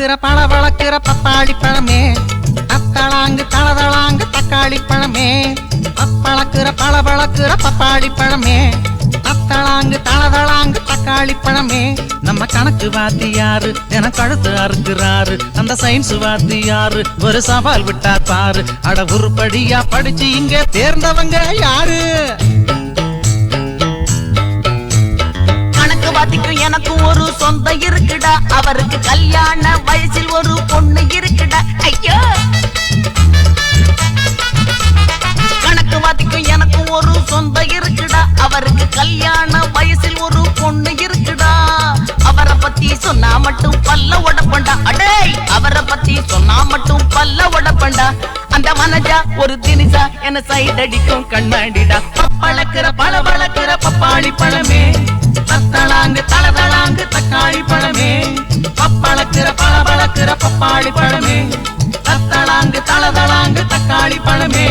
பப்பளக்குற பளபளக்குற பப்பாளி பழமே, அத்தளாங்கு தளதளாங்கு தக்காளி பழமே. பப்பளக்குற பளபளக்குற பப்பாளி பழமே, அத்தளாங்கு தளதளாங்கு தக்காளி பழமே. நம்ம கணக்கு வாத்தியாரு என கழுத்து அறுக்கிறாரு, அந்த சயின்ஸ் வாத்தியாரு ஒரு சவால் விட்டார் பாரு. அட உருப்படியா படிச்சு இங்க தேர்ந்தவங்க யாரு? வாத்திக்கும் எனக்கும் ஒரு சொந்தம் இருக்குடா, அவருக்கு கல்யாண வயசில் ஒரு பொண்ணு இருக்குடா. ஐயோ, கணக்கு வாத்திக்கும் எனக்கும் ஒரு சொந்தம் இருக்குடா, அவருக்கு கல்யாண வயசில் ஒரு பொண்ணு இருக்குடா. அவரை பத்தி சொன்னா மட்டும் பல்ல உடப்பண்டா, அடே அவரை பத்தி சொன்னா மட்டும் பல்ல உடப்பண்டா. அந்த வனஜா ஒரு தினிசா என சைட் அடிக்கும் கண்ணாடிடா. பப்பளக்குற பளபளக்குற பப்பாளி பழமே, அத்தளாங்கு தளதளாங்கு தக்காளி பழமே. பப்பளக்குற பளபளக்குற பப்பாளி பழமே, அத்தளாங்கு தளதளாங்கு தக்காளி பழமே.